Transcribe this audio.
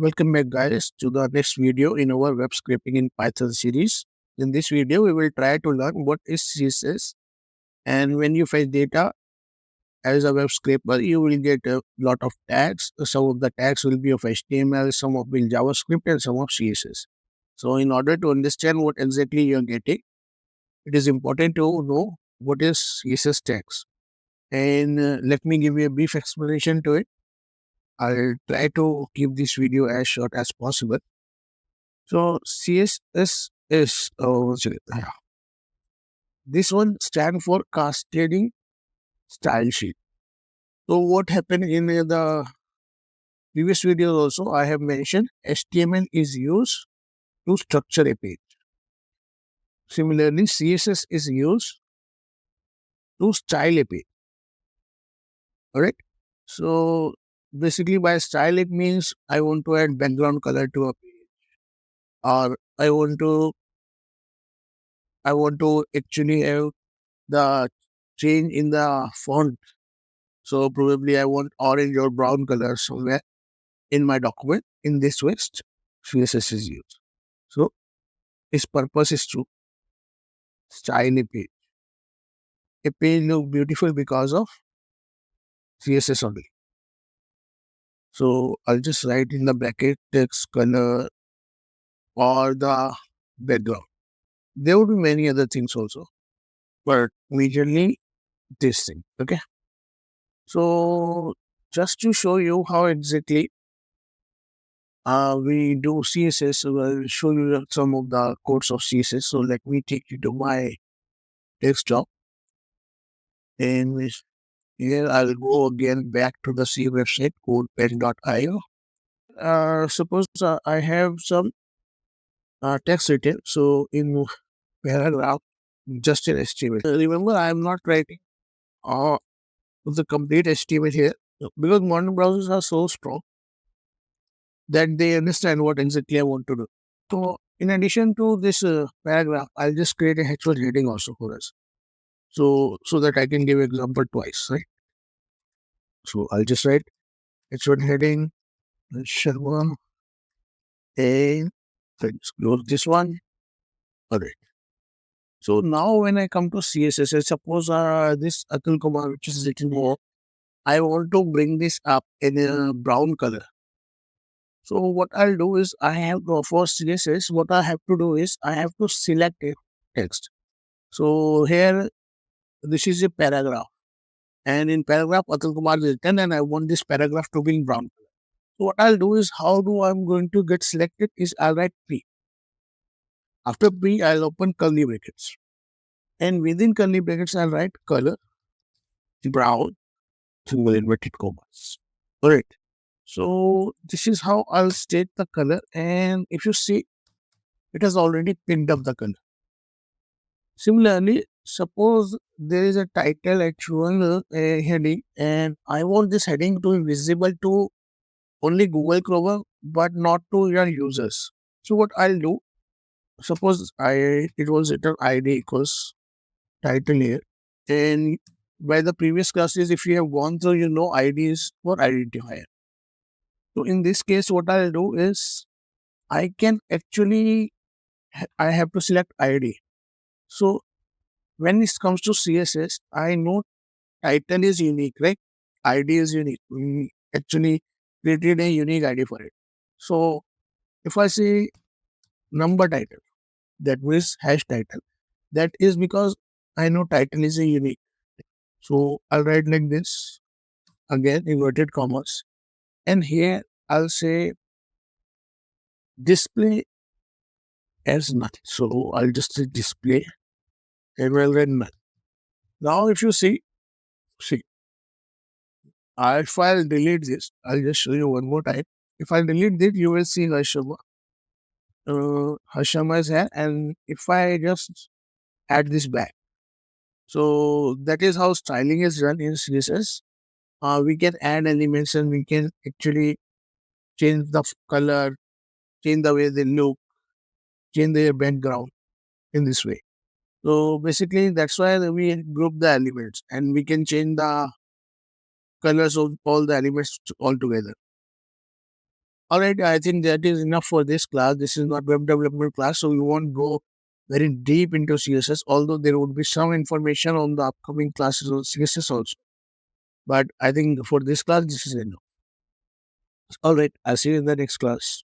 Welcome back guys to the next video in our web scraping in Python series. In this video, we will try to learn what is CSS, and when you fetch data as a web scraper, you will get a lot of tags. Some of the tags will be of HTML, some of will JavaScript and some of CSS. So in order to understand what exactly you are getting, it is important to know what is CSS tags. And let me give you a brief explanation to it. I'll try to keep this video as short as possible. So CSS is this one stand for Cascading Style Sheet. So what happened in the previous video also, I have mentioned HTML is used to structure a page. Similarly, CSS is used to style a page. Alright. So basically by style it means I want to add background color to a page, or I want to actually have the change in the font. So probably I want orange or brown color somewhere in my document. In this way, CSS is used. So its purpose is to style a page. A page look beautiful because of CSS only. So I'll just write in the bracket text color or the background. There would be many other things also, but majorly this thing. Okay. So just to show you how exactly we do CSS, so I'll show you some of the codes of CSS. So let me take you to my desktop, and here I'll go again back to the C website, codepen.io. Suppose I have some text written, so in paragraph, just in HTML. Remember, I am not writing the complete HTML here, because modern browsers are so strong that they understand what exactly I want to do. So in addition to this paragraph, I'll just create a H1 heading also for us. So that I can give example twice, right? So I'll just write H1 heading, Sharma, and let's close this one. Alright. So now when I come to CSS, I suppose this Atul Kumar, which is written here, I want to bring this up in a brown color. So what I'll do is for CSS, what I have to do is I have to select a text. So here, this is a paragraph. And in paragraph, Atul Kumar is written, and I want this paragraph to be in brown color. So what I'll do is, how do I'm going to get selected is I'll write P. After P, I'll open curly brackets. And within curly brackets, I'll write color, brown, single inverted commas. Alright. So this is how I'll state the color. And if you see, it has already picked up the color. Similarly, suppose there is a title H1 heading, and I want this heading to be visible to only Google Chrome, but not to your users. So what I'll do, suppose it was written ID equals title here, and by the previous classes, if you have gone through, you know ID is for identifier. So in this case, what I'll do is I have to select ID. So when it comes to CSS, I know title is unique, right? ID is unique. We actually created a unique ID for it. So if I say number title, that means hash title. That is because I know title is a unique. So I'll write like this, again, inverted commas. And here I'll say display as none. So I'll just say display and I'll write none. Now if you see, if I'll delete this, I'll just show you one more time. If I delete this, you will see Hashama. Hashama is here, and if I just add this back, so that is how styling is done in CSS. We can add elements and we can actually change the color, change the way they look, change their background in this way. So basically, that's why we group the elements, and we can change the colors of all the elements all together. Alright, I think that is enough for this class. This is not web development class, so we won't go very deep into CSS, although there would be some information on the upcoming classes on CSS also. But I think for this class, this is enough. Alright, I'll see you in the next class.